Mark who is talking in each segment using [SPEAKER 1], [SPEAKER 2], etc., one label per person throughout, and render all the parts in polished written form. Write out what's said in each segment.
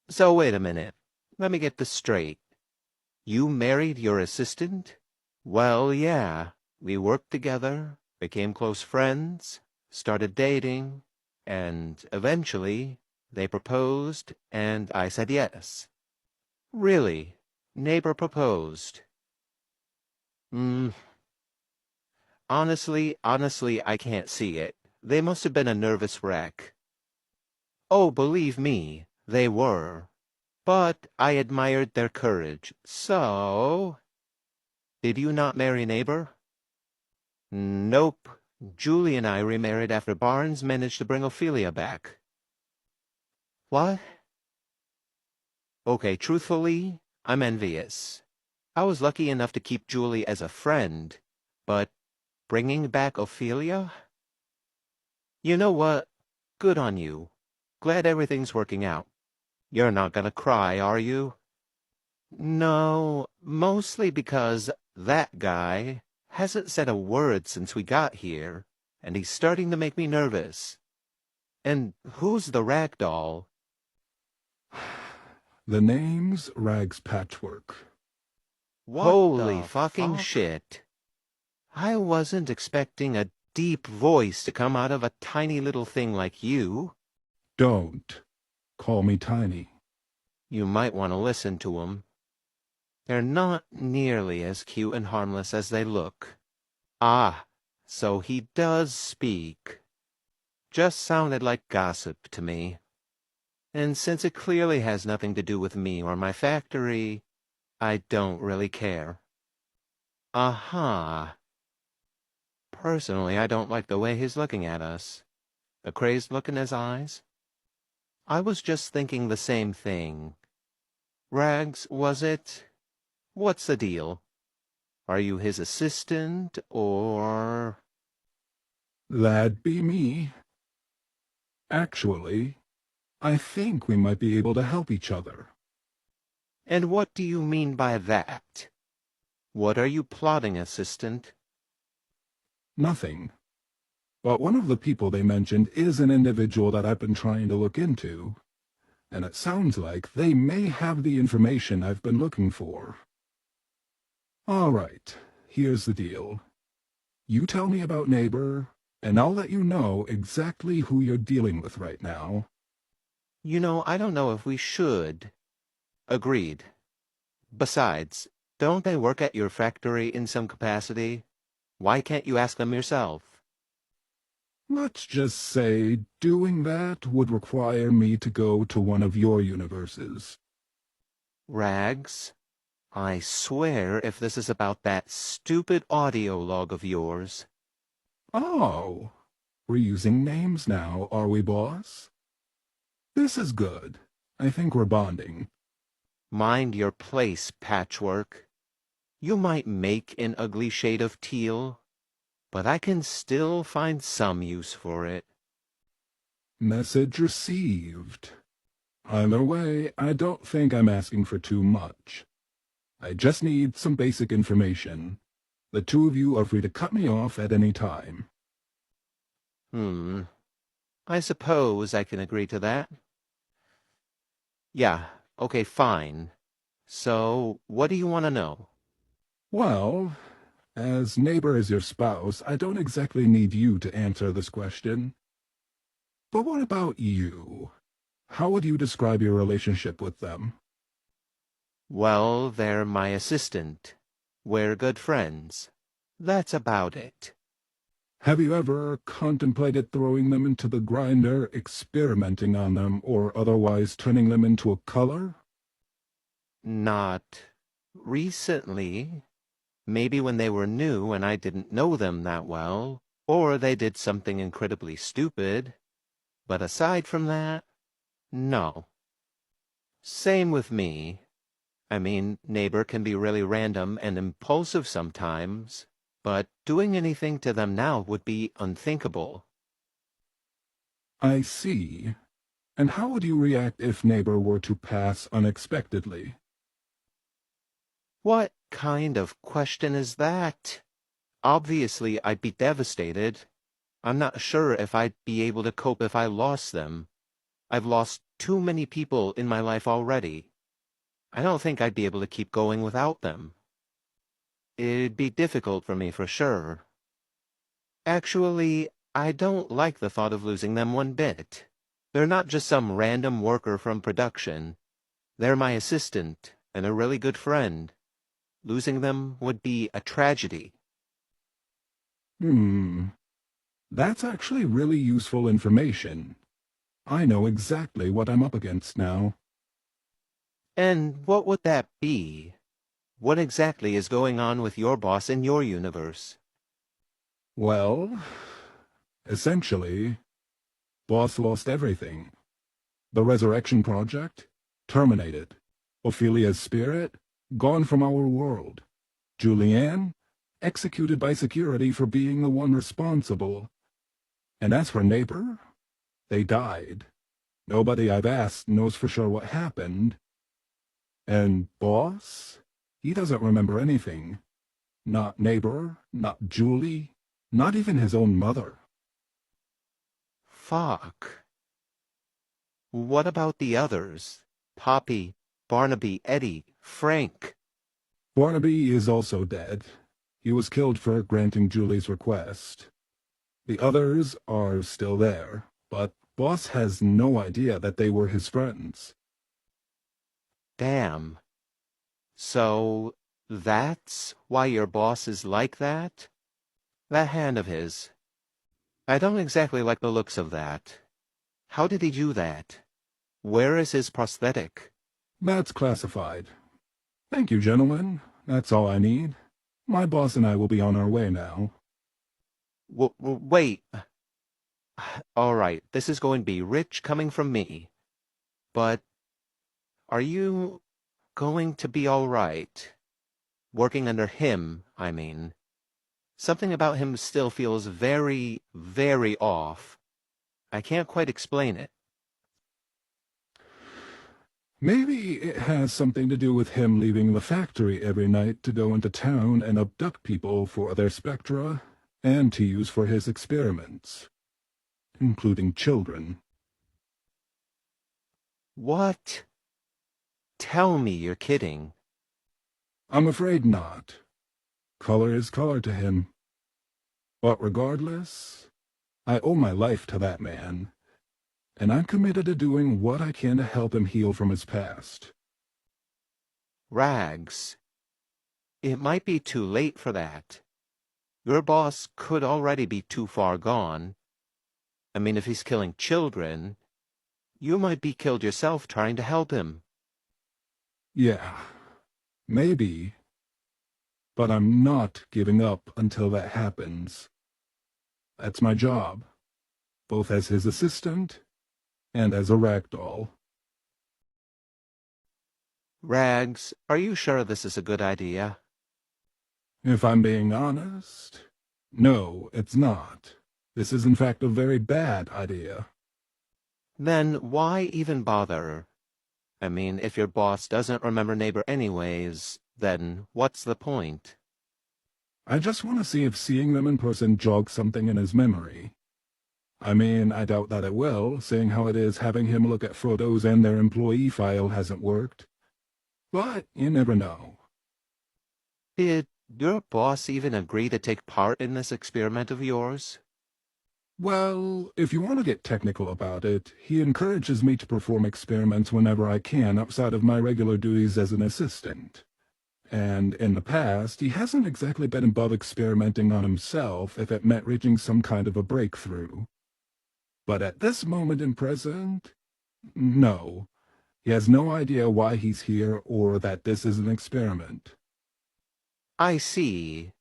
[SPEAKER 1] So wait a minute. Let me get this straight. You married your assistant? Well, yeah. We worked together, became close friends, started dating, and eventually they proposed, and I said yes. Really? Neighbor proposed? Hmm. Honestly, I can't see it. They must have been a nervous wreck. Oh, believe me, they were. But I admired their courage. So, did you not marry neighbor? Nope. Julie and I remarried after Barnes managed to bring Ophelia back. What? Okay, truthfully, I'm envious. I was lucky enough to keep Julie as a friend, but bringing back Ophelia? You know what? Good on you. Glad everything's working out. You're not gonna cry, are you? No, mostly because that guy hasn't said a word since we got here, and he's starting to make me nervous. And who's the ragdoll?
[SPEAKER 2] The name's Rag's Patchwork.
[SPEAKER 1] Holy fucking shit. I wasn't expecting a deep voice to come out of a tiny little thing like you.
[SPEAKER 2] Don't call me Tiny.
[SPEAKER 1] You might want to listen to 'em. They're not nearly as cute and harmless as they look. Ah, so he does speak. Just sounded like gossip to me. And since it clearly has nothing to do with me or my factory, I don't really care. Aha. Personally, I don't like the way he's looking at us. The crazed look in his eyes. I was just thinking the same thing. Rags, was it? What's the deal? Are you his assistant, or...
[SPEAKER 2] That'd be me. Actually, I think we might be able to help each other.
[SPEAKER 1] And what do you mean by that? What are you plotting, assistant?
[SPEAKER 2] Nothing. But one of the people they mentioned is an individual that I've been trying to look into, and it sounds like they may have the information I've been looking for. All right, here's the deal. You tell me about Neighbor, and I'll let you know exactly who you're dealing with right now.
[SPEAKER 1] You know, I don't know if we should. Agreed. Besides, don't they work at your factory in some capacity? Why can't you ask them yourself?
[SPEAKER 2] Let's just say doing that would require me to go to one of your universes.
[SPEAKER 1] Rags, I swear if this is about that stupid audio log of yours.
[SPEAKER 2] Oh, we're using names now, are we, boss? This is good. I think we're bonding.
[SPEAKER 1] Mind your place, Patchwork. You might make an ugly shade of teal, but I can still find some use for it.
[SPEAKER 2] Message received. Either way, I don't think I'm asking for too much. I just need some basic information. The two of you are free to cut me off at any time.
[SPEAKER 1] I suppose I can agree to that. Yeah, okay, fine. So, what do you want to know?
[SPEAKER 2] Well, as Neighbor is your spouse, I don't exactly need you to answer this question. But what about you? How would you describe your relationship with them?
[SPEAKER 1] Well, they're my assistant. We're good friends. That's about it.
[SPEAKER 2] Have you ever contemplated throwing them into the grinder, experimenting on them, or otherwise turning them into a color?
[SPEAKER 1] Not recently. Maybe when they were new and I didn't know them that well, or they did something incredibly stupid. But aside from that, no. Same with me. I mean, Neighbor can be really random and impulsive sometimes, but doing anything to them now would be unthinkable.
[SPEAKER 2] I see. And how would you react if Neighbor were to pass unexpectedly?
[SPEAKER 1] What kind of question is that? Obviously, I'd be devastated. I'm not sure if I'd be able to cope if I lost them. I've lost too many people in my life already. I don't think I'd be able to keep going without them. It'd be difficult for me for sure. Actually, I don't like the thought of losing them one bit. They're not just some random worker from production. They're my assistant and a really good friend. Losing them would be a tragedy.
[SPEAKER 2] That's actually really useful information. I know exactly what I'm up against now.
[SPEAKER 1] And what would that be? What exactly is going on with your boss in your universe?
[SPEAKER 2] Well, essentially, Boss lost everything. The Resurrection Project? Terminated. Ophelia's spirit? Gone from our world. Julianne? Executed by security for being the one responsible. And as for Neighbor? They died. Nobody I've asked knows for sure what happened. And Boss? He doesn't remember anything. Not Neighbor, not Julie, not even his own mother.
[SPEAKER 1] Fuck. What about the others? Poppy, Barnaby, Eddie, Frank.
[SPEAKER 2] Barnaby is also dead. He was killed for granting Julie's request. The others are still there, but Boss has no idea that they were his friends.
[SPEAKER 1] Damn. So, that's why your boss is like that? That hand of his. I don't exactly like the looks of that. How did he do that? Where is his prosthetic?
[SPEAKER 2] That's classified. Thank you, gentlemen. That's all I need. My boss and I will be on our way now.
[SPEAKER 1] Wait. All right, this is going to be rich coming from me. But are you going to be all right? Working under him, I mean. Something about him still feels very, very off. I can't quite explain it.
[SPEAKER 2] Maybe it has something to do with him leaving the factory every night to go into town and abduct people for their spectra and to use for his experiments, including children.
[SPEAKER 1] What? Tell me you're kidding.
[SPEAKER 2] I'm afraid not. Color is color to him. But regardless, I owe my life to that man, and I'm committed to doing what I can to help him heal from his past.
[SPEAKER 1] Rags. It might be too late for that. Your boss could already be too far gone. I mean, if he's killing children, you might be killed yourself trying to help him.
[SPEAKER 2] Yeah, maybe. But I'm not giving up until that happens. That's my job, both as his assistant and as a ragdoll.
[SPEAKER 1] Rags, are you sure this is a good idea?
[SPEAKER 2] If I'm being honest, no, it's not. This is in fact a very bad idea.
[SPEAKER 1] Then why even bother? I mean, if your boss doesn't remember Neighbor anyways, then what's the point?
[SPEAKER 2] I just want to see if seeing them in person jogs something in his memory. I mean, I doubt that it will, seeing how it is having him look at photos and their employee file hasn't worked. But you never know.
[SPEAKER 1] Did your boss even agree to take part in this experiment of yours?
[SPEAKER 2] Well, if you want to get technical about it, he encourages me to perform experiments whenever I can outside of my regular duties as an assistant. And in the past, he hasn't exactly been above experimenting on himself if it meant reaching some kind of a breakthrough. But at this moment in present, no. He has no idea why he's here or that this is an experiment.
[SPEAKER 1] I see.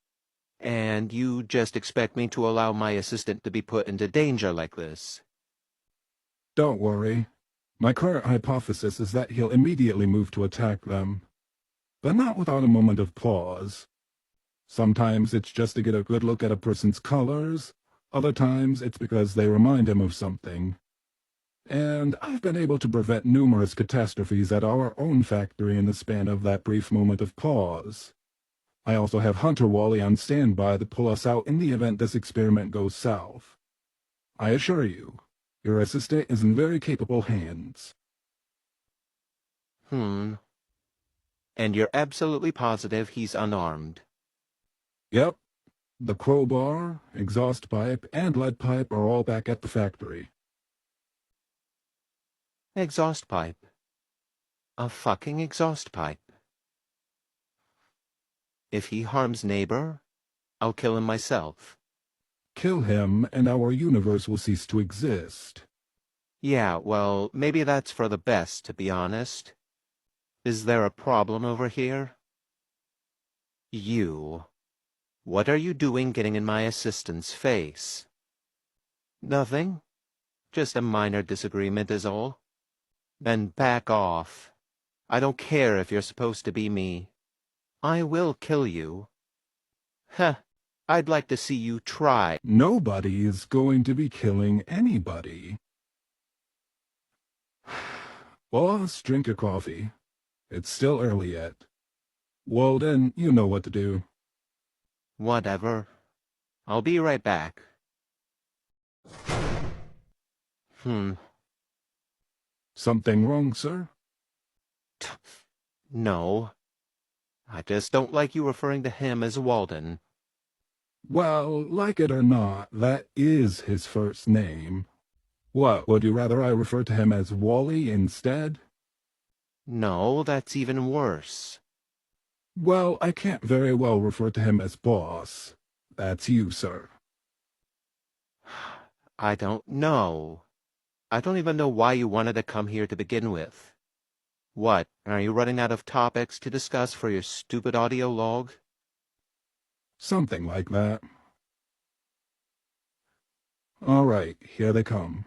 [SPEAKER 1] And you just expect me to allow my assistant to be put into danger like this?
[SPEAKER 2] Don't worry. My current hypothesis is that he'll immediately move to attack them. But not without a moment of pause. Sometimes it's just to get a good look at a person's colors, other times it's because they remind him of something. And I've been able to prevent numerous catastrophes at our own factory in the span of that brief moment of pause. I also have Hunter Wally on standby to pull us out in the event this experiment goes south. I assure you, your assistant is in very capable hands.
[SPEAKER 1] Hmm. And you're absolutely positive he's unarmed?
[SPEAKER 2] Yep. The crowbar, exhaust pipe, and lead pipe are all back at the factory.
[SPEAKER 1] Exhaust pipe. A fucking exhaust pipe. If he harms neighbor, I'll kill him myself.
[SPEAKER 2] Kill him, and our universe will cease to exist.
[SPEAKER 1] Yeah, well, maybe that's for the best, to be honest. Is there a problem over here? You. What are you doing getting in my assistant's face? Nothing. Just a minor disagreement is all. Then back off. I don't care if you're supposed to be me. I will kill you. Heh, I'd like to see you try.
[SPEAKER 2] Nobody is going to be killing anybody. Boss, drink your coffee. It's still early yet. Walden, you know what to do.
[SPEAKER 1] Whatever. I'll be right back.
[SPEAKER 2] Something wrong, sir?
[SPEAKER 1] No. I just don't like you referring to him as Walden.
[SPEAKER 2] Well, like it or not, that is his first name. What, would you rather I refer to him as Wally instead?
[SPEAKER 1] No, that's even worse.
[SPEAKER 2] Well, I can't very well refer to him as boss. That's you, sir.
[SPEAKER 1] I don't know. I don't even know why you wanted to come here to begin with. What, are you running out of topics to discuss for your stupid audio log?
[SPEAKER 2] Something like that. All right, here they come.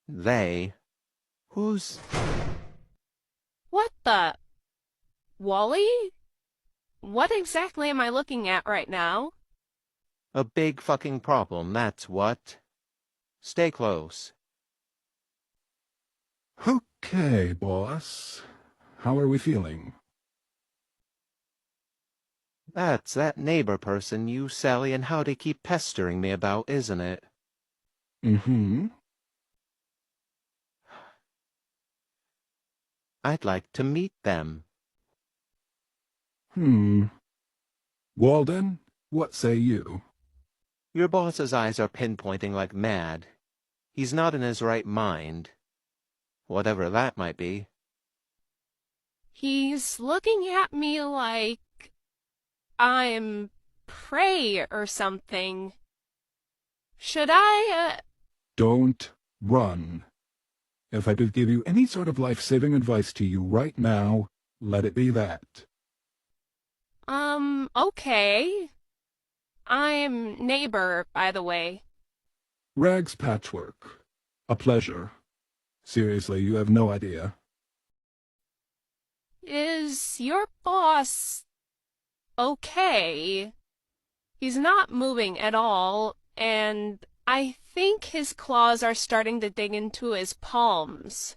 [SPEAKER 1] They? Who's...
[SPEAKER 3] What the? Wally? What exactly am I looking at right now?
[SPEAKER 1] A big fucking problem, that's what. Stay close.
[SPEAKER 2] Okay, boss. How are we feeling?
[SPEAKER 1] That's that neighbor person you, Sally, and Howdy keep pestering me about, isn't it?
[SPEAKER 2] Mm-hmm.
[SPEAKER 1] I'd like to meet them.
[SPEAKER 2] Walden, what say you?
[SPEAKER 1] Your boss's eyes are pinpointing like mad. He's not in his right mind. Whatever that might be.
[SPEAKER 3] He's looking at me like I'm prey or something. Should I,
[SPEAKER 2] Don't run. If I could give you any sort of life-saving advice to you right now, let it be that.
[SPEAKER 3] Okay. I'm neighbor, by the way.
[SPEAKER 2] Rags Patchwork. A pleasure. Seriously, you have no idea.
[SPEAKER 3] Is your boss okay? He's not moving at all, and I think his claws are starting to dig into his palms.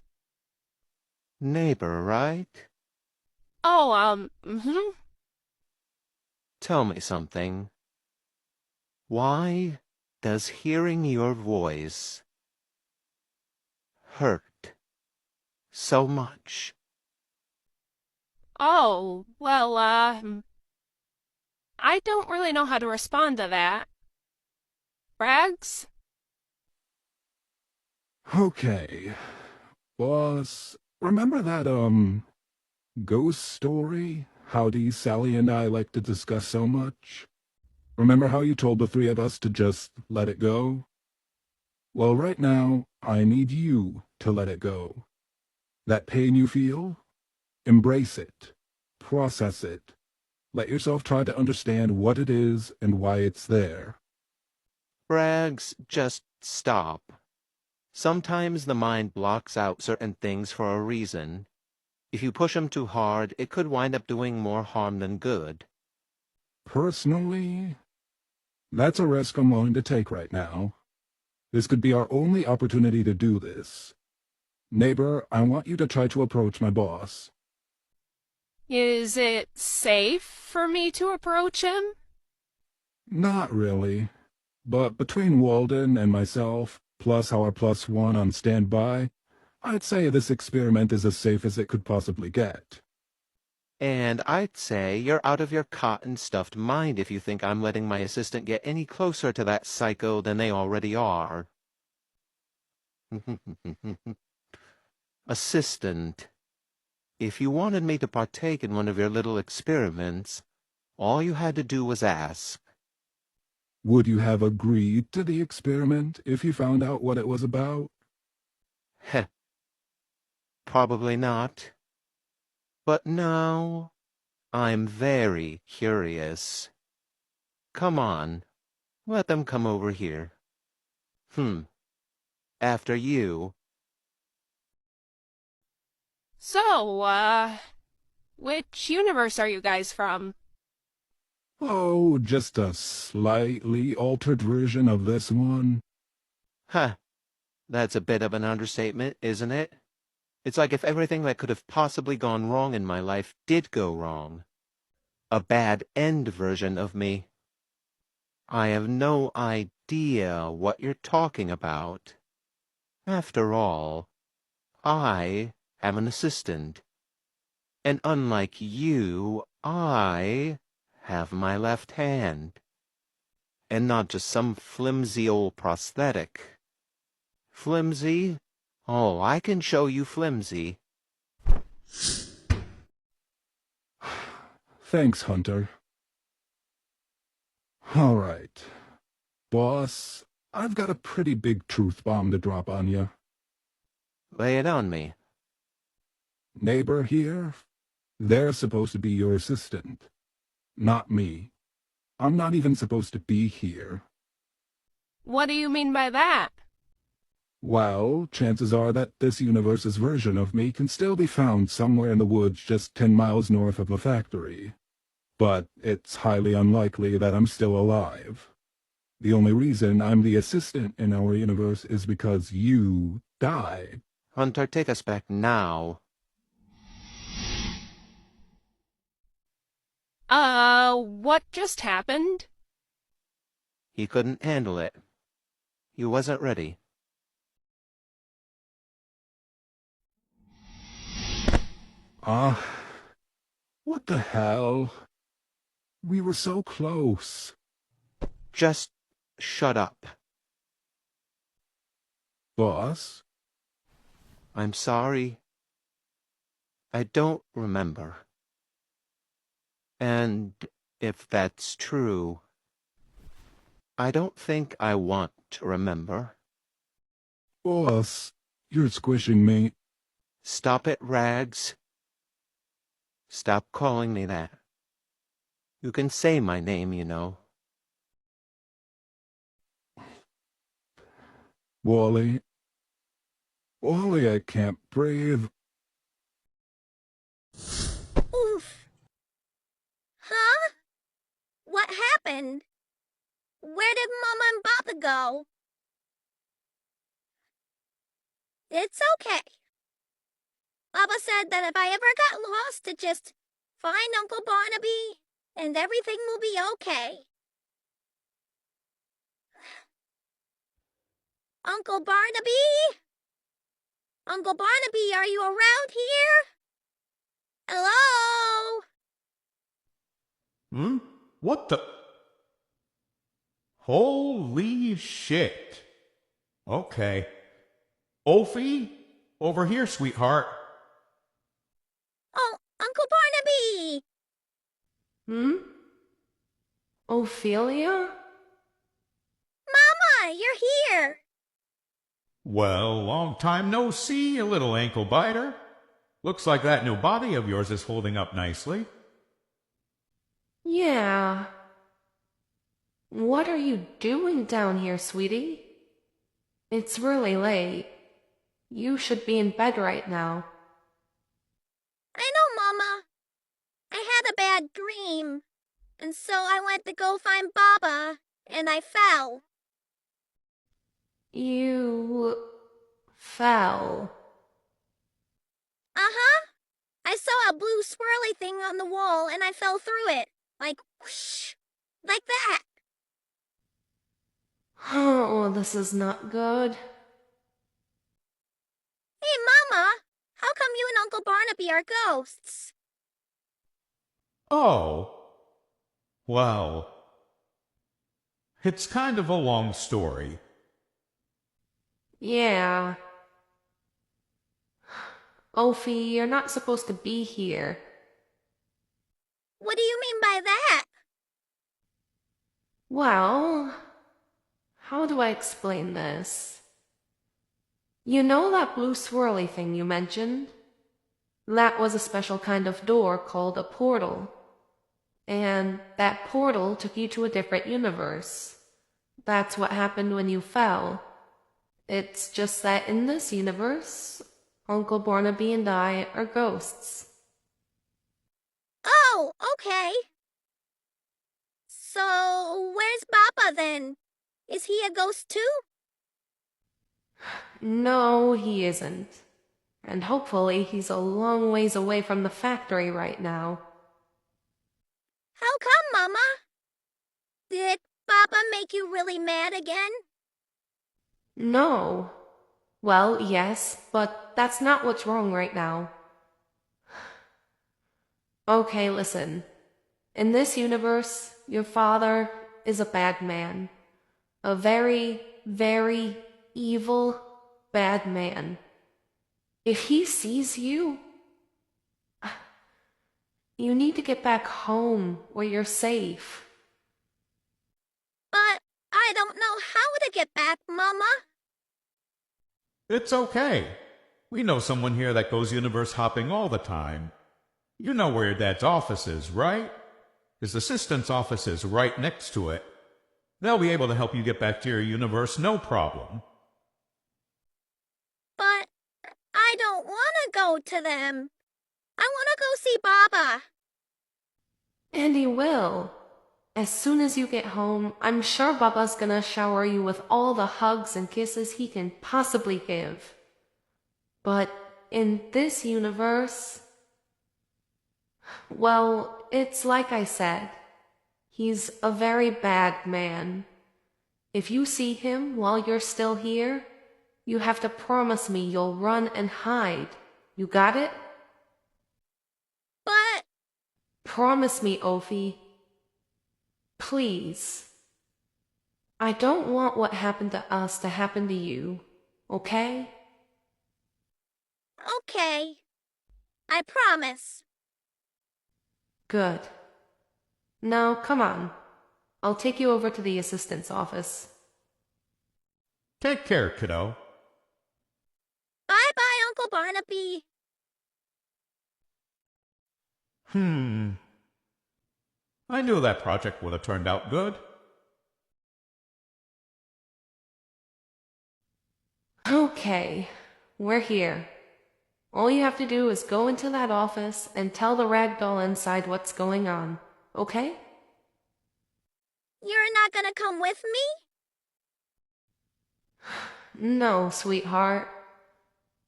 [SPEAKER 1] Neighbor, right?
[SPEAKER 3] Oh,
[SPEAKER 1] Tell me something. Why does hearing your voice hurt so much?
[SPEAKER 3] Oh, well, I don't really know how to respond to that. Rags?
[SPEAKER 2] Okay. Boss, remember that, ghost story? Howdy, Sally and I like to discuss so much? Remember how you told the three of us to just let it go? Well, right now, I need you to let it go. That pain you feel? Embrace it. Process it. Let yourself try to understand what it is and why it's there.
[SPEAKER 1] Rags, just stop. Sometimes the mind blocks out certain things for a reason. If you push them too hard, it could wind up doing more harm than good.
[SPEAKER 2] Personally, that's a risk I'm willing to take right now. This could be our only opportunity to do this. Neighbor, I want you to try to approach my boss.
[SPEAKER 3] Is it safe for me to approach him?
[SPEAKER 2] Not really. But between Walden and myself, plus our +1 on standby, I'd say this experiment is as safe as it could possibly get.
[SPEAKER 1] And I'd say you're out of your cotton-stuffed mind if you think I'm letting my assistant get any closer to that psycho than they already are. Assistant, if you wanted me to partake in one of your little experiments, all you had to do was ask.
[SPEAKER 2] Would you have agreed to the experiment if you found out what it was about?
[SPEAKER 1] Heh, probably not. But now, I'm very curious. Come on, let them come over here. After you.
[SPEAKER 3] So, which universe are you guys from?
[SPEAKER 2] Oh, just a slightly altered version of this one.
[SPEAKER 1] Huh, that's a bit of an understatement, isn't it? It's like if everything that could have possibly gone wrong in my life did go wrong. A bad end version of me. I have no idea what you're talking about. After all, I am an assistant. And unlike you, I have my left hand. And not just some flimsy old prosthetic. Flimsy? Oh, I can show you flimsy.
[SPEAKER 2] Thanks, Hunter. All right. Boss, I've got a pretty big truth bomb to drop on you.
[SPEAKER 1] Lay it on me.
[SPEAKER 2] Neighbor here, they're supposed to be your assistant, not me. I'm not even supposed to be here.
[SPEAKER 3] What do you mean by that?
[SPEAKER 2] Well, chances are that this universe's version of me can still be found somewhere in the woods just 10 miles north of the factory. But it's highly unlikely that I'm still alive. The only reason I'm the assistant in our universe is because you died.
[SPEAKER 1] Hunter, take us back now.
[SPEAKER 3] What just happened?
[SPEAKER 1] He couldn't handle it. He wasn't ready.
[SPEAKER 2] What the hell? We were so close.
[SPEAKER 1] Just shut up.
[SPEAKER 2] Boss?
[SPEAKER 1] I'm sorry. I don't remember. And if that's true, I don't think I want to remember.
[SPEAKER 2] Boss, you're squishing me.
[SPEAKER 1] Stop it, Rags. Stop calling me that. You can say my name, you know.
[SPEAKER 2] Wally. Wally, I can't breathe.
[SPEAKER 4] Oof. Huh? What happened? Where did Mama and Papa go? It's okay. Papa said that if I ever got lost to just find Uncle Barnaby and everything will be okay. Uncle Barnaby? Uncle Barnaby, are you around here? Hello?
[SPEAKER 5] What the? Holy shit. Okay. Opie? Over here, sweetheart.
[SPEAKER 4] Oh, Uncle Barnaby!
[SPEAKER 3] Ophelia?
[SPEAKER 4] Mama, you're here!
[SPEAKER 5] Well, long time no see, you little ankle biter. Looks like that new body of yours is holding up nicely.
[SPEAKER 6] Yeah. What are you doing down here, sweetie? It's really late. You should be in bed right now.
[SPEAKER 4] I know, Mama. I had a bad dream, and so I went to go find Baba, and I fell.
[SPEAKER 6] You fell.
[SPEAKER 4] Uh-huh. I saw a blue swirly thing on the wall, and I fell through it. Like, whoosh. Like that.
[SPEAKER 6] Oh, this is not good.
[SPEAKER 4] Hey, Barnaby are ghosts.
[SPEAKER 5] Oh, well, it's kind of a long story.
[SPEAKER 6] Yeah. Opie, you're not supposed to be here.
[SPEAKER 4] What do you mean by that?
[SPEAKER 6] Well, how do I explain this? You know that blue swirly thing you mentioned? That was a special kind of door called a portal. And that portal took you to a different universe. That's what happened when you fell. It's just that in this universe, Uncle Barnaby and I are ghosts.
[SPEAKER 4] Oh, okay. So, where's Papa then? Is he a ghost too?
[SPEAKER 6] No, he isn't. And hopefully he's a long ways away from the factory right now.
[SPEAKER 4] How come, Mama? Did Papa make you really mad again?
[SPEAKER 6] No. Well, yes, but that's not what's wrong right now. Okay, listen. In this universe, your father is a bad man. A very, very evil, bad man. If he sees you, you need to get back home where you're safe.
[SPEAKER 4] But I don't know how to get back, Mama.
[SPEAKER 5] It's okay. We know someone here that goes universe hopping all the time. You know where your dad's office is, right? His assistant's office is right next to it. They'll be able to help you get back to your universe, no problem.
[SPEAKER 4] But I don't want to go to them. I want to go see Baba.
[SPEAKER 6] And he will. As soon as you get home, I'm sure Baba's gonna shower you with all the hugs and kisses he can possibly give. But in this universe, well, it's like I said. He's a very bad man. If you see him while you're still here, you have to promise me you'll run and hide. You got it?
[SPEAKER 4] But
[SPEAKER 6] Promise me, Opie. Please. I don't want what happened to us to happen to you, okay?
[SPEAKER 4] okay. I promise.
[SPEAKER 6] Good. Now, come on. I'll take you over to the assistant's office.
[SPEAKER 5] Take care, kiddo.
[SPEAKER 4] Bye-bye, Uncle Barnaby.
[SPEAKER 5] I knew that project would have turned out good.
[SPEAKER 6] Okay, we're here. All you have to do is go into that office and tell the ragdoll inside what's going on, okay?
[SPEAKER 4] You're not gonna come with me?
[SPEAKER 6] No, sweetheart.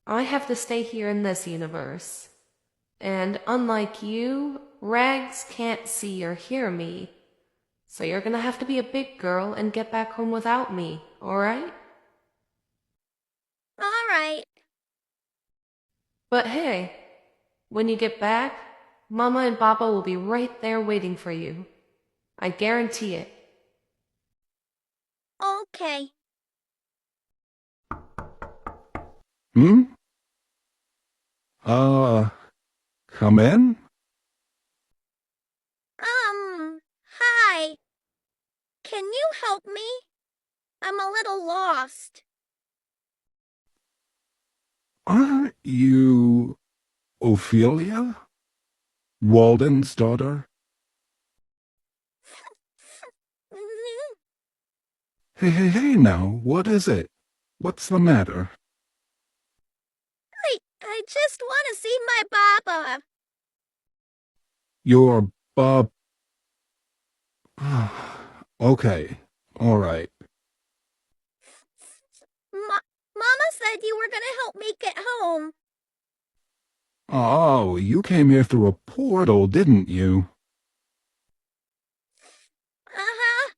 [SPEAKER 6] I have to stay here in this universe. And unlike you, Rags can't see or hear me. So you're gonna have to be a big girl and get back home without me, alright?
[SPEAKER 4] All right.
[SPEAKER 6] But hey, when you get back, Mama and Papa will be right there waiting for you. I guarantee it.
[SPEAKER 4] Okay.
[SPEAKER 2] Come in?
[SPEAKER 4] Hi. Can you help me? I'm a little lost.
[SPEAKER 2] Aren't you Ophelia? Walden's daughter? Hey now, what is it? What's the matter?
[SPEAKER 4] I just want to see my Baba.
[SPEAKER 2] Your Bob... Okay, all right.
[SPEAKER 4] Mama said you were gonna help me get home.
[SPEAKER 2] Oh, you came here through a portal, didn't you?
[SPEAKER 4] Uh-huh.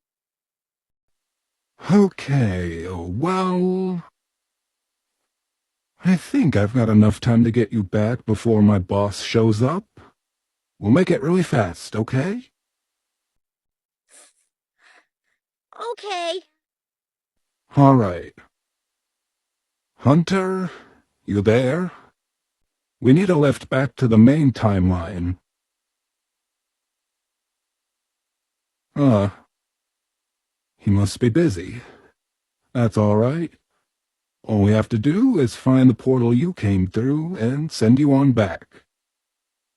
[SPEAKER 2] Okay, well... I think I've got enough time to get you back before my boss shows up. We'll make it really fast, okay?
[SPEAKER 4] Okay.
[SPEAKER 2] All right. Hunter, you there? We need a lift back to the main timeline. He must be busy. That's all right. All we have to do is find the portal you came through and send you on back.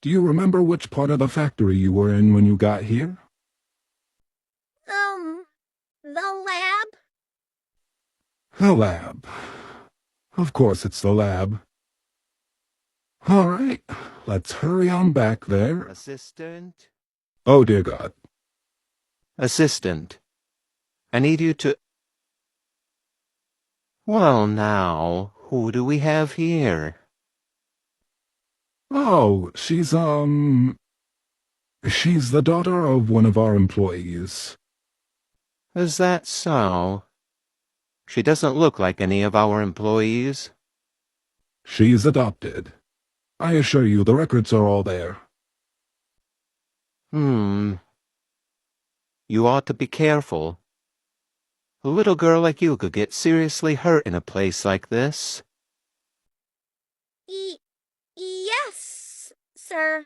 [SPEAKER 2] Do you remember which part of the factory you were in when you got here?
[SPEAKER 4] The lab?
[SPEAKER 2] The lab. Of course it's the lab. All right, let's hurry on back there.
[SPEAKER 1] Assistant?
[SPEAKER 2] Oh, dear God.
[SPEAKER 1] Assistant. I need you to... Well, now, who do we have here?
[SPEAKER 2] Oh, she's the daughter of one of our employees.
[SPEAKER 1] Is that so? She doesn't look like any of our employees.
[SPEAKER 2] She's adopted. I assure you, the records are all there.
[SPEAKER 1] You ought to be careful. A little girl like you could get seriously hurt in a place like this.
[SPEAKER 4] Yes, sir.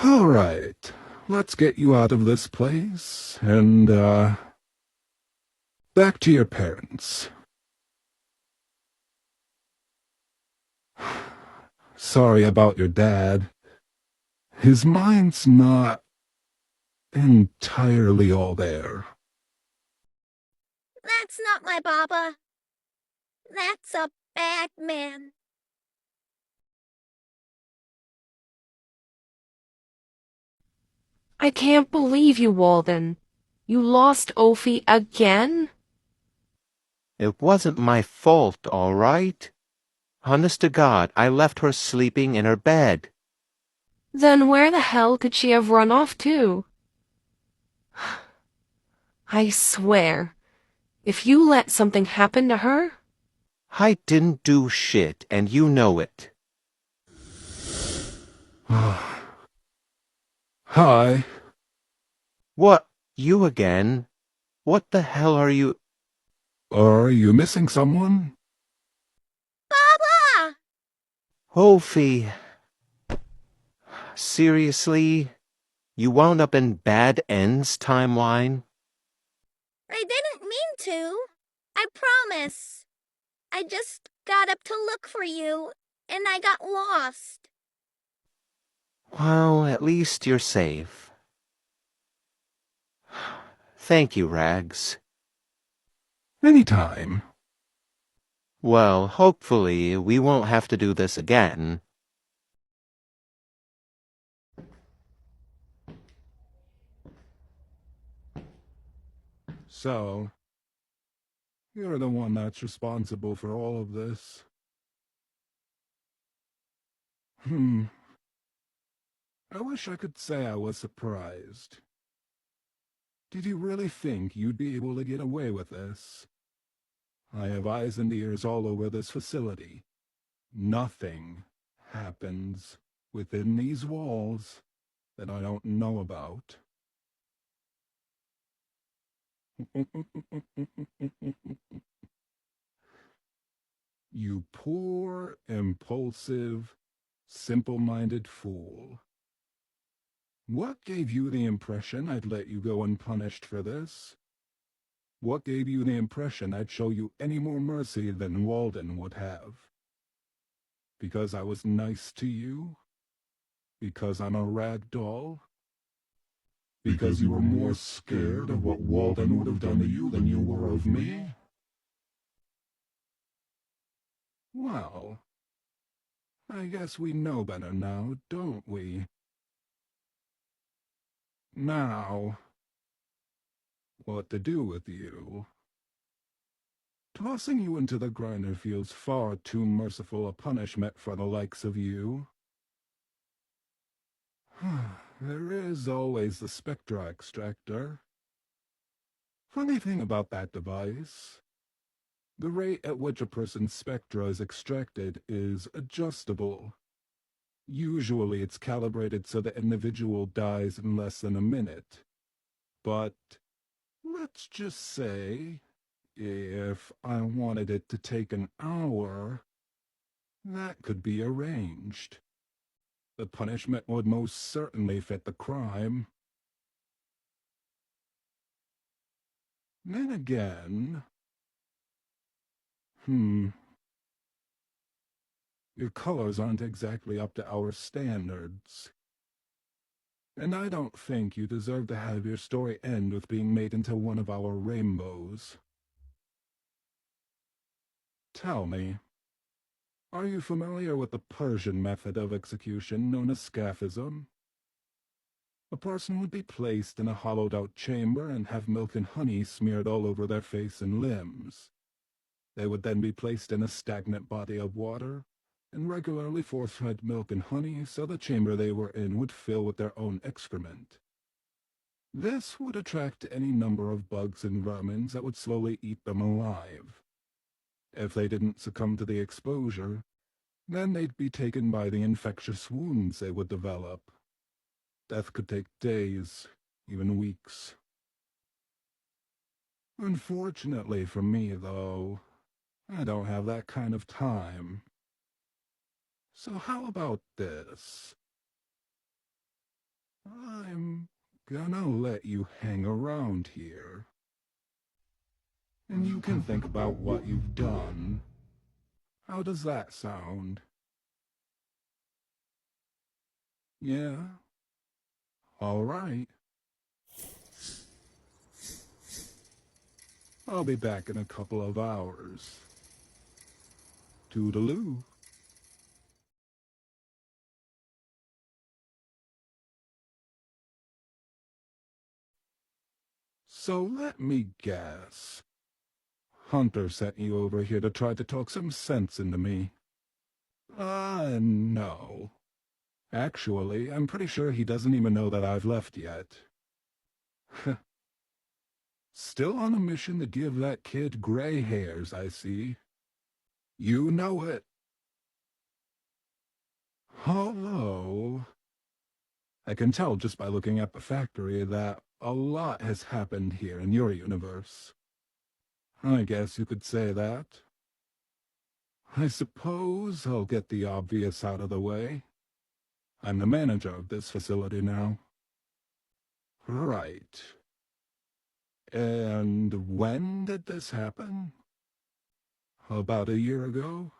[SPEAKER 2] All right, let's get you out of this place, and, back to your parents. Sorry about your dad. His mind's not entirely all there.
[SPEAKER 4] That's not my Baba. That's a bad man.
[SPEAKER 6] I can't believe you, Walden. You lost Opie again?
[SPEAKER 1] It wasn't my fault, all right? Honest to God, I left her sleeping in her bed.
[SPEAKER 6] Then where the hell could she have run off to? I swear, if you let something happen to her...
[SPEAKER 1] I didn't do shit, and you know it.
[SPEAKER 2] Hi.
[SPEAKER 1] What? You again? What the hell are you...
[SPEAKER 2] Are you missing someone?
[SPEAKER 4] Baba!
[SPEAKER 1] Opie. Seriously? You wound up in Bad End's timeline?
[SPEAKER 4] I didn't mean to. I promise. I just got up to look for you, and I got lost.
[SPEAKER 1] Well, at least you're safe. Thank you, Rags.
[SPEAKER 2] Anytime.
[SPEAKER 1] Well, hopefully we won't have to do this again.
[SPEAKER 2] So, you're the one that's responsible for all of this. I wish I could say I was surprised. Did you really think you'd be able to get away with this? I have eyes and ears all over this facility. Nothing happens within these walls that I don't know about. You poor, impulsive, simple-minded fool. What gave you the impression I'd let you go unpunished for this? What gave you the impression I'd show you any more mercy than Walden would have? Because I was nice to you? Because I'm a ragdoll? Because you were more scared of what Walden would have done to you than you were of me? Well, I guess we know better now, don't we? Now, what to do with you? Tossing you into the grinder feels far too merciful a punishment for the likes of you. There is always the Spectra extractor. Funny thing about that device, The rate at which a person's spectra is extracted is adjustable. Usually it's calibrated so the individual dies in less than a minute. But let's just say, if I wanted it to take an hour, that could be arranged. The punishment would most certainly fit the crime. Then again... Your colors aren't exactly up to our standards. And I don't think you deserve to have your story end with being made into one of our rainbows. Tell me, are you familiar with the Persian method of execution known as scaphism? A person would be placed in a hollowed-out chamber and have milk and honey smeared all over their face and limbs. They would then be placed in a stagnant body of water, and regularly force-fed milk and honey so the chamber they were in would fill with their own excrement. This would attract any number of bugs and vermin that would slowly eat them alive. If they didn't succumb to the exposure, then they'd be taken by the infectious wounds they would develop. Death could take days, even weeks. Unfortunately for me, though, I don't have that kind of time. So how about this? I'm gonna let you hang around here. And you can think about what you've done. How does that sound? Yeah? All right. I'll be back in a couple of hours. Toodaloo. So let me guess. Hunter sent you over here to try to talk some sense into me. No. Actually, I'm pretty sure he doesn't even know that I've left yet. Still on a mission to give that kid gray hairs, I see. You know it. Hello. I can tell just by looking at the factory that a lot has happened here in your universe. I guess you could say that. I suppose I'll get the obvious out of the way. I'm the manager of this facility now. Right. And when did this happen? About a year ago?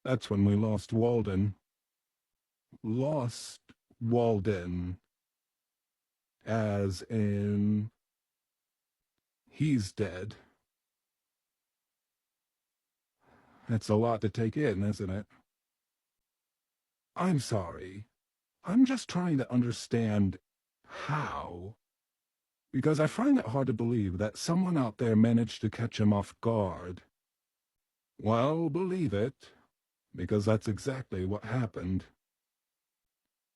[SPEAKER 2] That's when we lost Walden. Lost Walden. As in... he's dead. It's a lot to take in, isn't it? I'm sorry. I'm just trying to understand how. Because I find it hard to believe that someone out there managed to catch him off guard. Well, believe it, because that's exactly what happened.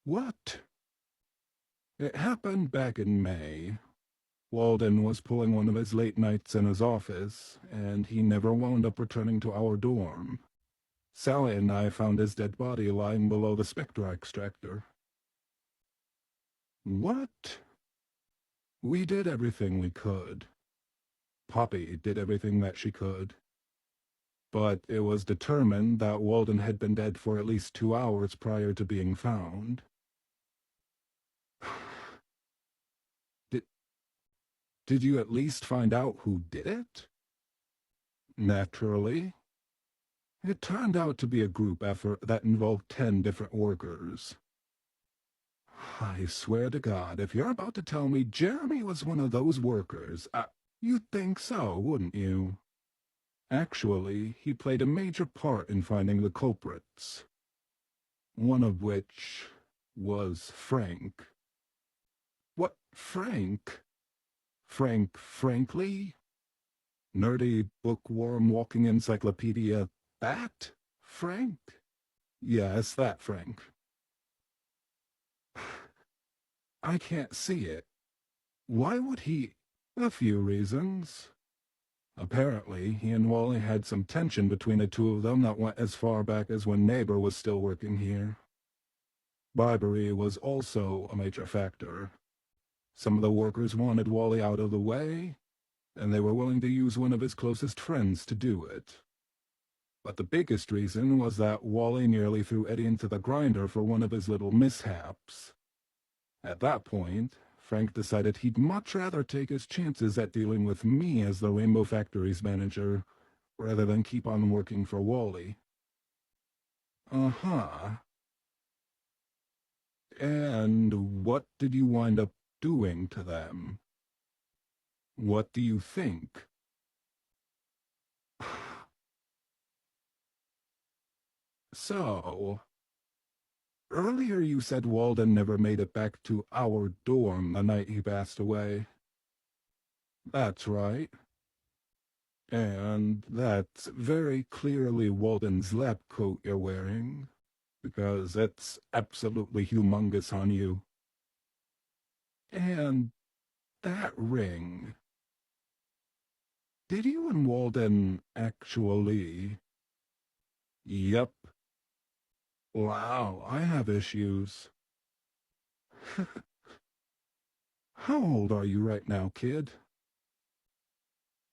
[SPEAKER 2] What? It happened back in May. Walden was pulling one of his late nights in his office, and he never wound up returning to our dorm. Sally and I found his dead body lying below the spectra extractor. What? We did everything we could. Poppy did everything that she could. But it was determined that Walden had been dead for at least 2 hours prior to being found. Did you at least find out who did it? Naturally. It turned out to be a group effort that involved 10 different workers. I swear to God, if you're about to tell me Jeremy was one of those workers, you'd think so, wouldn't you? Actually, he played a major part in finding the culprits. One of which was Frank. What, Frank? Frank Frankly? Nerdy, bookworm, walking encyclopedia, that Frank? Yes, that Frank. I can't see it. Why would he? A few reasons. Apparently, he and Wally had some tension between the two of them that went as far back as when Neighbor was still working here. Bribery was also a major factor. Some of the workers wanted Wally out of the way, and they were willing to use one of his closest friends to do it. But the biggest reason was that Wally nearly threw Eddie into the grinder for one of his little mishaps. At that point, Frank decided he'd much rather take his chances at dealing with me as the Rainbow Factory's manager, rather than keep on working for Wally. Uh-huh. And what did you wind up doing to them? What do you think? So, earlier you said Walden never made it back to our dorm the night he passed away. That's right. And that's very clearly Walden's lab coat you're wearing, because it's absolutely humongous on you. And that ring. Did you and Walden actually... Yep. Wow, I have issues. How old are you right now, kid?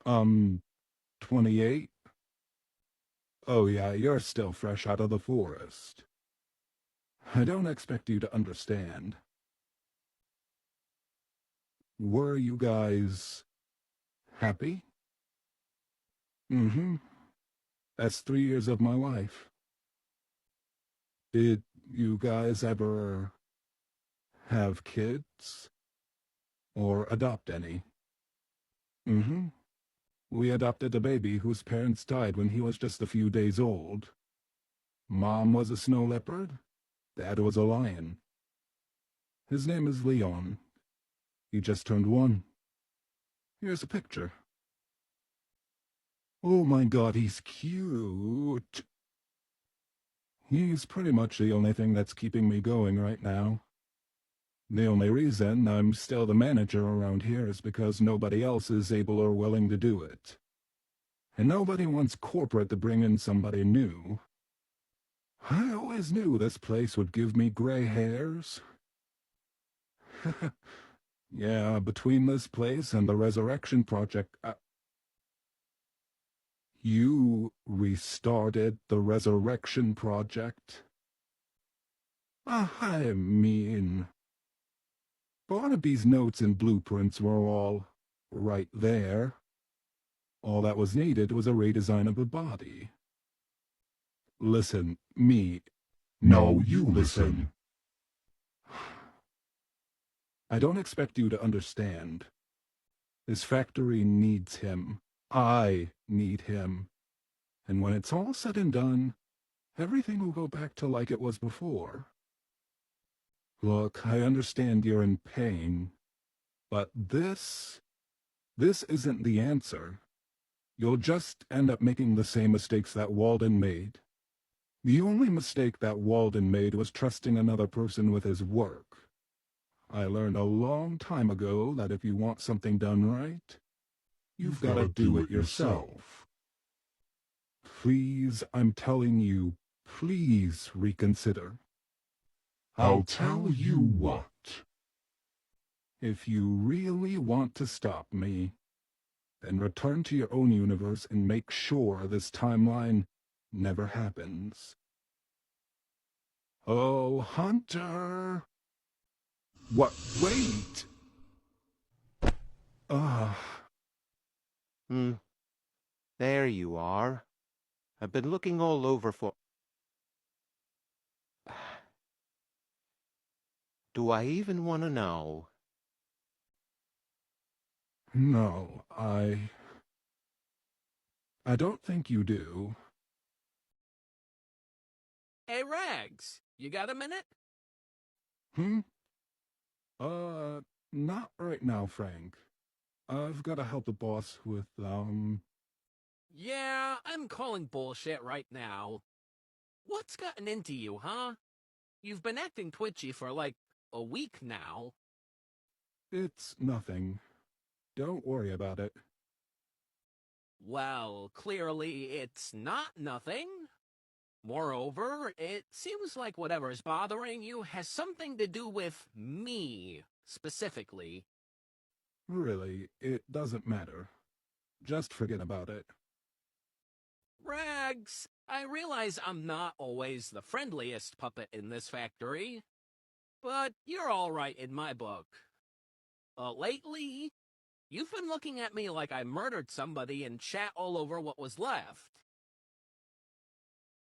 [SPEAKER 2] 28? Oh yeah, you're still fresh out of the forest. I don't expect you to understand. Were you guys... happy? Mm-hmm. That's 3 years of my life. Did you guys ever have kids? Or adopt any? Mm-hmm. We adopted a baby whose parents died when he was just a few days old. Mom was a snow leopard. Dad was a lion. His name is Leon. He just turned 1. Here's a picture. Oh my god, he's cute. He's pretty much the only thing that's keeping me going right now. The only reason I'm still the manager around here is because nobody else is able or willing to do it. And nobody wants corporate to bring in somebody new. I always knew this place would give me gray hairs. Yeah, between this place and the Resurrection Project, You restarted the Resurrection Project? I mean... Barnaby's notes and blueprints were all right there. All that was needed was a redesign of the body. Listen, me... No, you listen. I don't expect you to understand. This factory needs him. I need him. And when it's all said and done, everything will go back to like it was before. Look, I understand you're in pain, but this isn't the answer. You'll just end up making the same mistakes that Walden made. The only mistake that Walden made was trusting another person with his work. I learned a long time ago that if you want something done right, you've got to do it yourself. Please, I'm telling you, please reconsider. I'll tell you what. If you really want to stop me, then return to your own universe and make sure this timeline never happens. Oh, Hunter! What? Wait!
[SPEAKER 1] There you are. I've been looking all over for... Do I even want to know?
[SPEAKER 2] No, I don't think you do.
[SPEAKER 7] Hey, Rags, you got a minute?
[SPEAKER 2] Not right now, Frank. I've got to help the boss with,
[SPEAKER 7] Yeah, I'm calling bullshit right now. What's gotten into you, huh? You've been acting twitchy for like a week now.
[SPEAKER 2] It's nothing. Don't worry about it.
[SPEAKER 7] Well, clearly it's not nothing. Moreover, it seems like whatever is bothering you has something to do with me, specifically.
[SPEAKER 2] Really, it doesn't matter. Just forget about it.
[SPEAKER 7] Rags, I realize I'm not always the friendliest puppet in this factory, but you're alright in my book. Lately, you've been looking at me like I murdered somebody and shat all over what was left.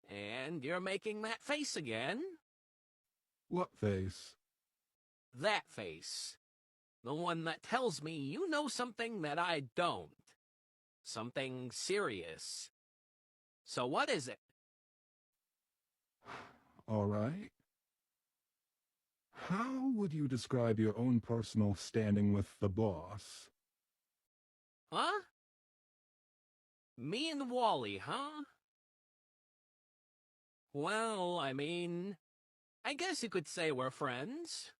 [SPEAKER 7] And you're making that face again?
[SPEAKER 2] What face?
[SPEAKER 7] That face. The one that tells me you know something that I don't. Something serious. So what is it?
[SPEAKER 2] All right. How would you describe your own personal standing with the boss?
[SPEAKER 7] Huh? Me and Wally, huh? Well, I mean, I guess you could say we're friends,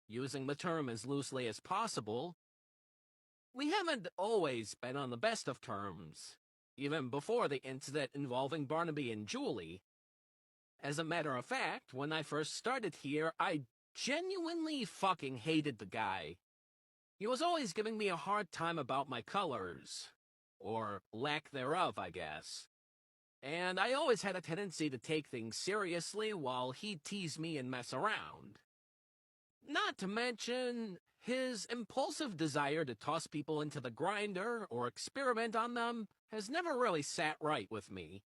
[SPEAKER 7] using the term as loosely as possible. We haven't always been on the best of terms, even before the incident involving Barnaby and Julie. As a matter of fact, when I first started here, I genuinely fucking hated the guy. He was always giving me a hard time about my colors. Or lack thereof, I guess. And I always had a tendency to take things seriously while he'd tease me and mess around. Not to mention, his impulsive desire to toss people into the grinder or experiment on them has never really sat right with me.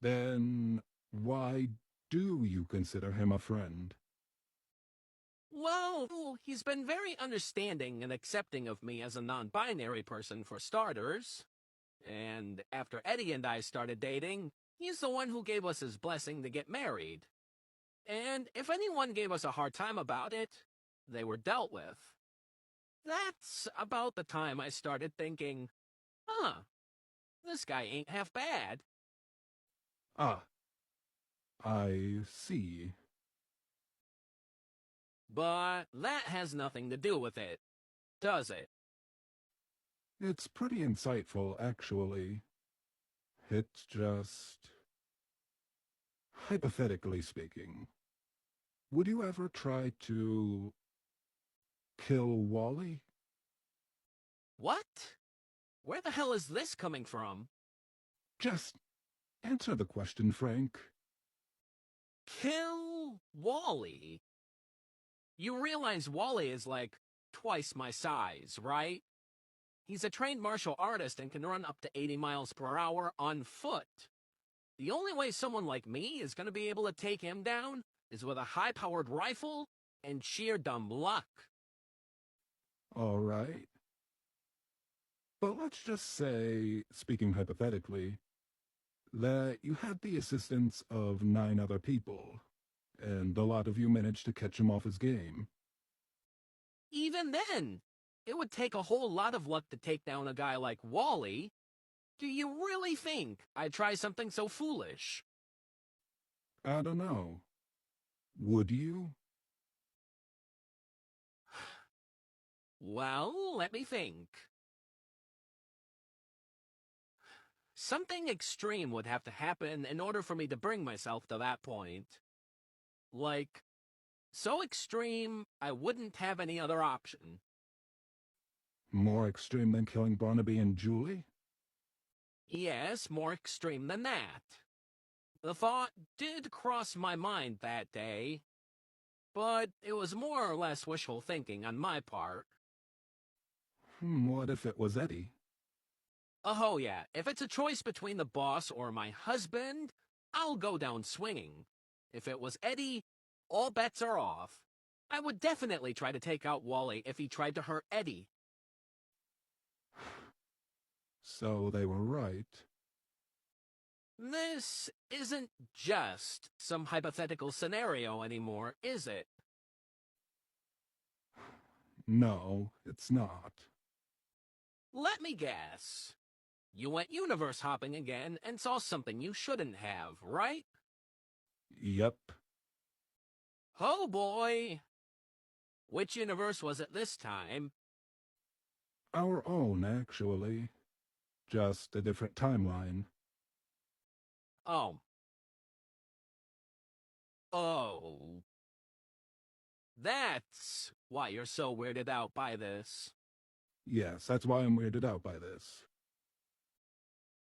[SPEAKER 2] Then why do you consider him a friend?
[SPEAKER 7] Well, he's been very understanding and accepting of me as a non-binary person for starters. And after Eddie and I started dating, he's the one who gave us his blessing to get married. And if anyone gave us a hard time about it, they were dealt with. That's about the time I started thinking, this guy ain't half bad.
[SPEAKER 2] Ah, I see.
[SPEAKER 7] But that has nothing to do with it, does it?
[SPEAKER 2] It's pretty insightful, actually. It's just... Hypothetically speaking, would you ever try to kill Wally?
[SPEAKER 7] What? Where the hell is this coming from?
[SPEAKER 2] Just answer the question, Frank.
[SPEAKER 7] Kill Wally? You realize Wally is like twice my size, right? He's a trained martial artist and can run up to 80 miles per hour on foot. The only way someone like me is going to be able to take him down is with a high-powered rifle and sheer dumb luck.
[SPEAKER 2] All right. But let's just say, speaking hypothetically, that you had the assistance of 9 other people, and a lot of you managed to catch him off his game.
[SPEAKER 7] Even then, it would take a whole lot of luck to take down a guy like Wally. Do you really think I'd try something so foolish?
[SPEAKER 2] I don't know. Would you?
[SPEAKER 7] Well, let me think. Something extreme would have to happen in order for me to bring myself to that point. Like, so extreme, I wouldn't have any other option.
[SPEAKER 2] More extreme than killing Barnaby and Julie?
[SPEAKER 7] Yes, more extreme than that. The thought did cross my mind that day, but it was more or less wishful thinking on my part.
[SPEAKER 2] What if it was Eddie?
[SPEAKER 7] Oh yeah, if it's a choice between the boss or my husband, I'll go down swinging. If it was Eddie, all bets are off. I would definitely try to take out Wally if he tried to hurt Eddie.
[SPEAKER 2] So they were right.
[SPEAKER 7] This isn't just some hypothetical scenario anymore, is it?
[SPEAKER 2] No, it's not.
[SPEAKER 7] Let me guess. You went universe hopping again and saw something you shouldn't have, right?
[SPEAKER 2] Yep.
[SPEAKER 7] Oh boy! Which universe was it this time?
[SPEAKER 2] Our own, actually. just a different timeline.
[SPEAKER 7] Oh. Oh. That's why you're so weirded out by this.
[SPEAKER 2] Yes, that's why I'm weirded out by this.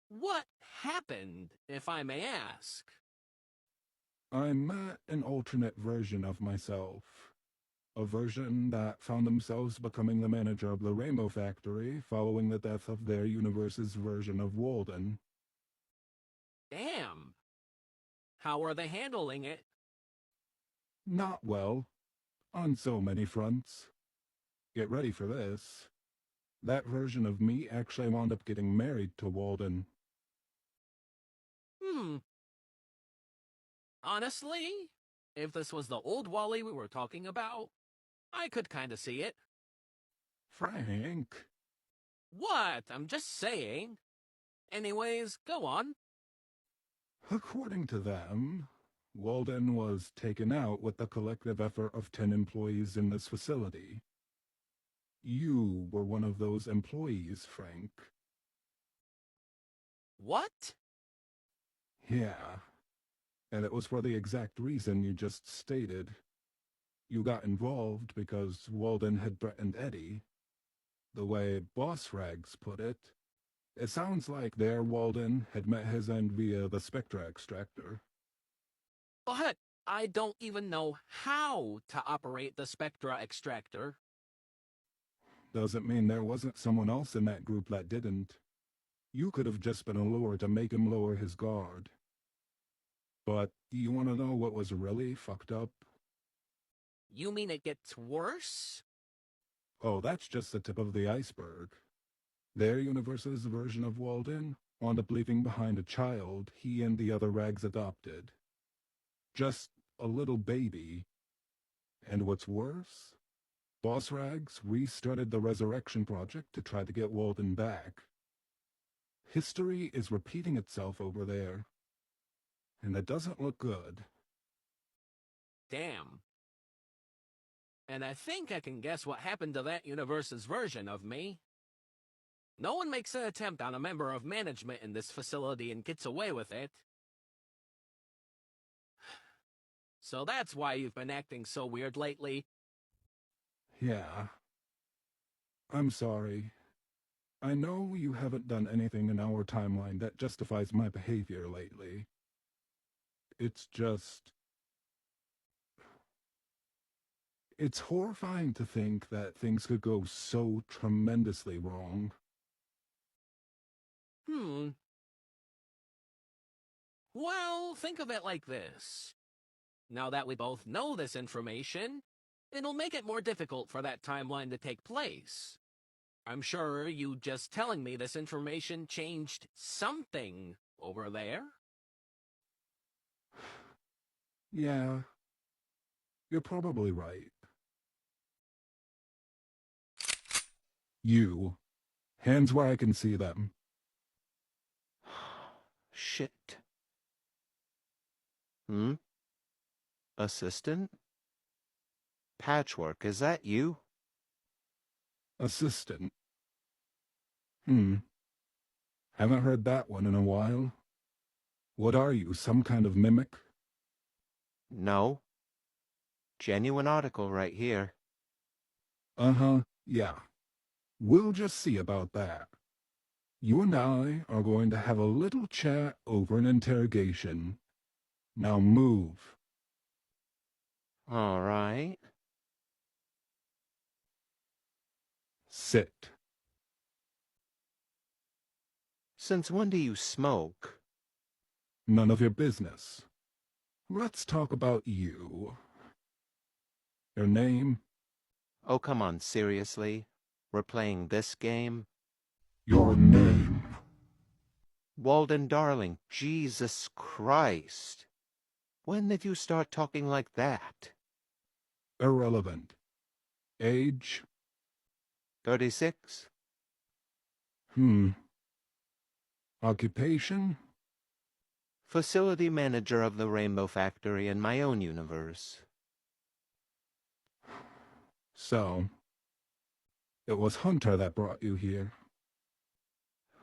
[SPEAKER 7] What happened, if I may ask?
[SPEAKER 2] I met an alternate version of myself. A version that found themselves becoming the manager of the Rainbow Factory following the death of their universe's version of Walden.
[SPEAKER 7] Damn. How are they handling it?
[SPEAKER 2] Not well, on so many fronts. Get ready for this. That version of me actually wound up getting married to Walden.
[SPEAKER 7] Honestly, if this was the old Wally we were talking about, I could kinda see it.
[SPEAKER 2] Frank.
[SPEAKER 7] What? I'm just saying. Anyways, go on.
[SPEAKER 2] According to them, Walden was taken out with the collective effort of 10 employees in this facility. You were one of those employees, Frank.
[SPEAKER 7] What?
[SPEAKER 2] Yeah. And it was for the exact reason you just stated. You got involved because Walden had threatened Eddie. The way Boss Rags put it, it sounds like their Walden had met his end via the Spectra extractor.
[SPEAKER 7] But I don't even know how to operate the Spectra extractor.
[SPEAKER 2] Doesn't mean there wasn't someone else in that group that didn't. You could have just been a lure to make him lower his guard. But do you want to know what was really fucked up?
[SPEAKER 7] You mean it gets worse?
[SPEAKER 2] Oh, that's just the tip of the iceberg. Their universe's version of Walden wound up leaving behind a child he and the other Rags adopted. Just a little baby. And what's worse? Boss Rags restarted the Resurrection Project to try to get Walden back. History is repeating itself over there. And it doesn't look good.
[SPEAKER 7] Damn. And I think I can guess what happened to that universe's version of me. No one makes an attempt on a member of management in this facility and gets away with it. So that's why you've been acting so weird lately.
[SPEAKER 2] Yeah. I'm sorry. I know you haven't done anything in our timeline that justifies my behavior lately. It's just... It's horrifying to think that things could go so tremendously wrong.
[SPEAKER 7] Well, think of it like this. Now that we both know this information, it'll make it more difficult for that timeline to take place. I'm sure you just telling me this information changed something over there.
[SPEAKER 2] Yeah. You're probably right. You. Hands where I can see them.
[SPEAKER 1] Shit. Assistant? Patchwork, is that you?
[SPEAKER 2] Assistant. Haven't heard that one in a while. What are you, some kind of mimic?
[SPEAKER 1] No. Genuine article right here.
[SPEAKER 2] Uh-huh, yeah. We'll just see about that. You and I are going to have a little chat over an interrogation. Now move.
[SPEAKER 1] All right.
[SPEAKER 2] Sit.
[SPEAKER 1] Since when do you smoke?
[SPEAKER 2] None of your business. Let's talk about you. Your name?
[SPEAKER 1] Oh, come on, seriously? We're playing this game?
[SPEAKER 2] Your name.
[SPEAKER 1] Walden Darling, Jesus Christ. When did you start talking like that?
[SPEAKER 2] Irrelevant. Age?
[SPEAKER 1] 36?
[SPEAKER 2] Occupation?
[SPEAKER 1] Facility manager of the Rainbow Factory in my own universe.
[SPEAKER 2] So, it was Hunter that brought you here.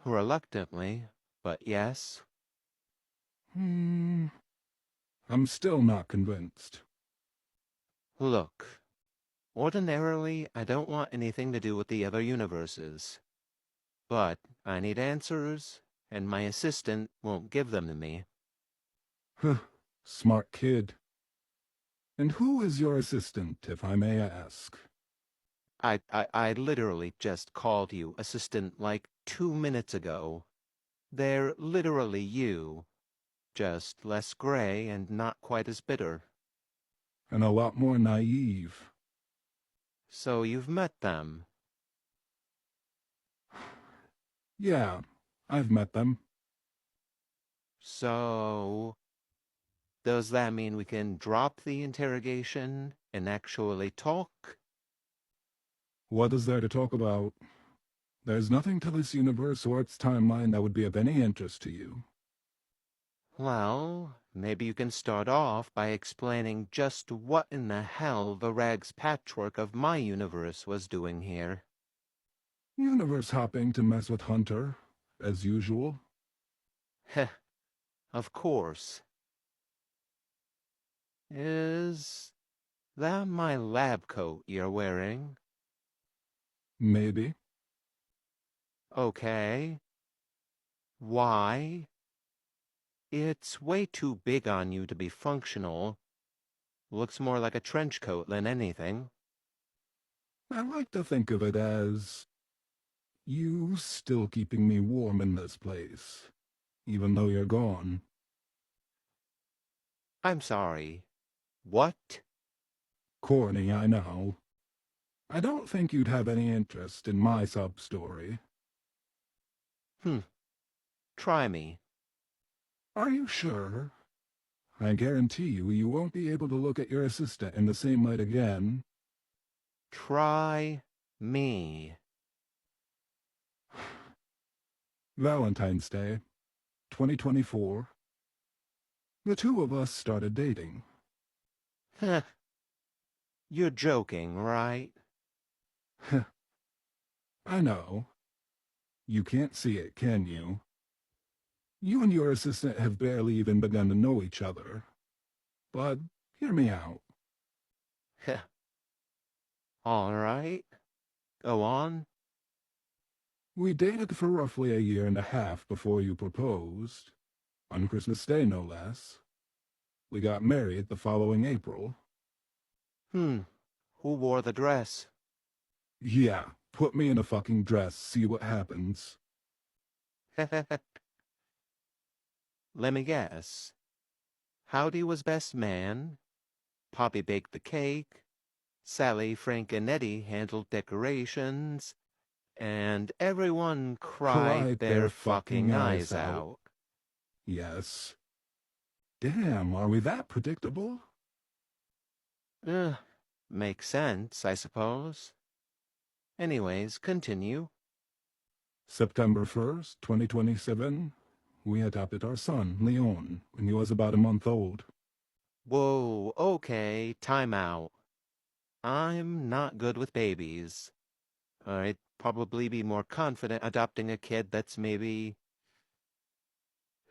[SPEAKER 1] Reluctantly, but yes.
[SPEAKER 2] I'm still not convinced.
[SPEAKER 1] Look, ordinarily I don't want anything to do with the other universes. But I need answers, and my assistant won't give them to me.
[SPEAKER 2] Huh, smart kid. And who is your assistant, if I may ask?
[SPEAKER 1] I literally just called you assistant like 2 minutes ago. They're literally you, just less gray and not quite as bitter.
[SPEAKER 2] And a lot more naive.
[SPEAKER 1] So you've met them.
[SPEAKER 2] Yeah, I've met them.
[SPEAKER 1] So, does that mean we can drop the interrogation and actually talk?
[SPEAKER 2] What is there to talk about? There's nothing to this universe or its timeline that would be of any interest to you.
[SPEAKER 1] Well, maybe you can start off by explaining just what in the hell the Rags Patchwork of my universe was doing here.
[SPEAKER 2] Universe hopping to mess with Hunter, as usual.
[SPEAKER 1] Heh, of course. Is that my lab coat you're wearing?
[SPEAKER 2] Maybe.
[SPEAKER 1] Okay. Why? It's way too big on you to be functional. Looks more like a trench coat than anything.
[SPEAKER 2] I like to think of it as you still keeping me warm in this place, even though you're gone.
[SPEAKER 1] I'm sorry. What?
[SPEAKER 2] Corny, I know. I don't think you'd have any interest in my sub-story.
[SPEAKER 1] Try me.
[SPEAKER 2] Are you sure? I guarantee you won't be able to look at your assistant in the same light again.
[SPEAKER 1] Try me.
[SPEAKER 2] Valentine's Day, 2024. The two of us started dating.
[SPEAKER 1] Heh. You're joking, right?
[SPEAKER 2] I know. You can't see it, can you? You and your assistant have barely even begun to know each other. But hear me out.
[SPEAKER 1] Heh. All right. Go on.
[SPEAKER 2] We dated for roughly a year and a half before you proposed. On Christmas Day, no less. We got married the following April.
[SPEAKER 1] Who wore the dress?
[SPEAKER 2] Yeah, put me in a fucking dress, see what happens.
[SPEAKER 1] Let me guess. Howdy was best man. Poppy baked the cake. Sally, Frank, and Eddie handled decorations. And everyone cried their fucking eyes out.
[SPEAKER 2] Yes. Damn, are we that predictable?
[SPEAKER 1] Makes sense, I suppose. Anyways, continue.
[SPEAKER 2] September 1st, 2027, we adopted our son, Leon, when he was about a month old.
[SPEAKER 1] Whoa, okay, time out. I'm not good with babies. I'd probably be more confident adopting a kid that's maybe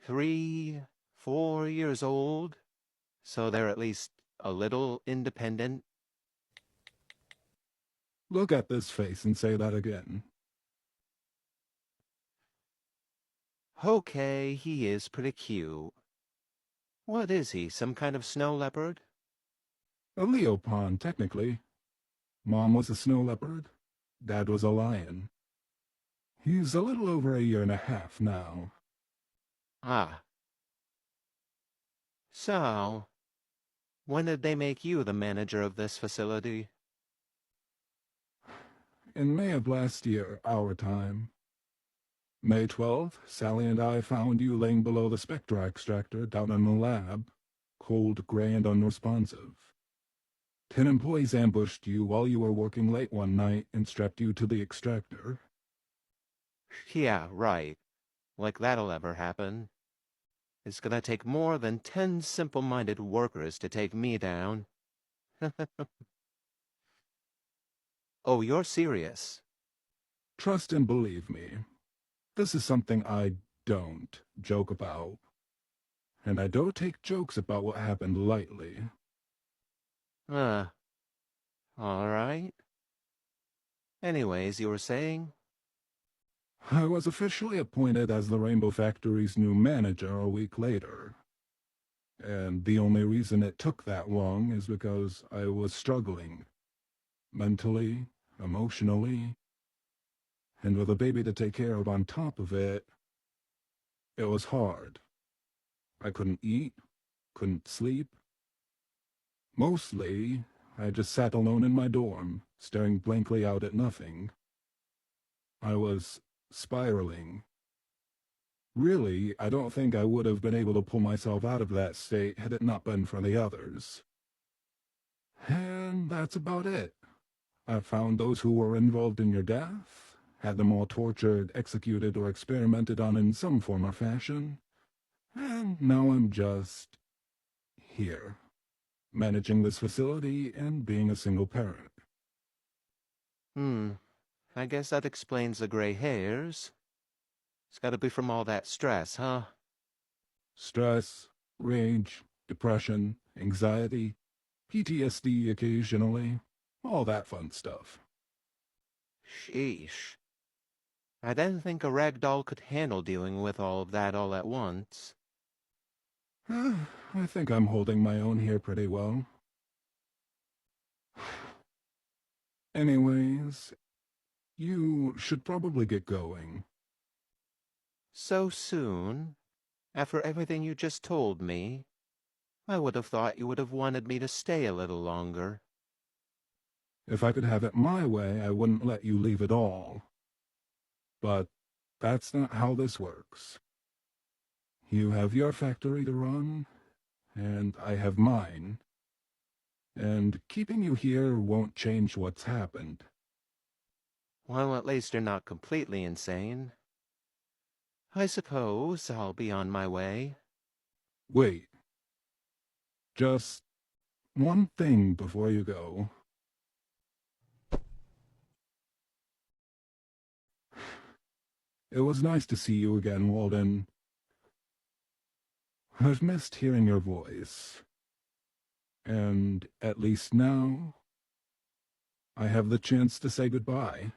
[SPEAKER 1] 3, 4 years old, so they're at least a little independent.
[SPEAKER 2] Look at this face and say that again.
[SPEAKER 1] Okay, he is pretty cute. What is he, some kind of snow leopard?
[SPEAKER 2] A leopard, technically. Mom was a snow leopard. Dad was a lion. He's a little over a year and a half now.
[SPEAKER 1] Ah. So, when did they make you the manager of this facility?
[SPEAKER 2] In May of last year, our time. May 12th, Sally and I found you laying below the Spectra extractor down in the lab, cold, gray, and unresponsive. 10 employees ambushed you while you were working late one night and strapped you to the extractor.
[SPEAKER 1] Yeah, right. Like that'll ever happen. It's gonna take more than 10 simple-minded workers to take me down. Oh, you're serious?
[SPEAKER 2] Trust and believe me. This is something I don't joke about. And I don't take jokes about what happened lightly.
[SPEAKER 1] Uh, all right. Anyways, you were saying?
[SPEAKER 2] I was officially appointed as the Rainbow Factory's new manager a week later. And the only reason it took that long is because I was struggling. Mentally, emotionally, and with a baby to take care of on top of it, it was hard. I couldn't eat, couldn't sleep. Mostly, I just sat alone in my dorm, staring blankly out at nothing. I was spiraling. Really, I don't think I would have been able to pull myself out of that state had it not been for the others. And that's about it. I found those who were involved in your death, had them all tortured, executed, or experimented on in some form or fashion, and now I'm just here, managing this facility and being a single parent.
[SPEAKER 1] I guess that explains the gray hairs. It's gotta be from all that stress, huh?
[SPEAKER 2] Stress, rage, depression, anxiety, PTSD occasionally, all that fun stuff.
[SPEAKER 1] Sheesh. I didn't think a ragdoll could handle dealing with all of that all at once.
[SPEAKER 2] I think I'm holding my own here pretty well. Anyways, you should probably get going.
[SPEAKER 1] So soon? After everything you just told me? I would have thought you would have wanted me to stay a little longer.
[SPEAKER 2] If I could have it my way, I wouldn't let you leave at all. But that's not how this works. You have your factory to run, and I have mine. And keeping you here won't change what's happened.
[SPEAKER 1] Well, at least you're not completely insane. I suppose I'll be on my way.
[SPEAKER 2] Wait. Just one thing before you go. It was nice to see you again, Walden. I've missed hearing your voice. And at least now, I have the chance to say goodbye.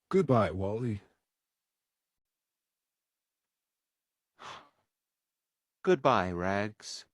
[SPEAKER 2] Goodbye, Wally.
[SPEAKER 1] Goodbye, Rags.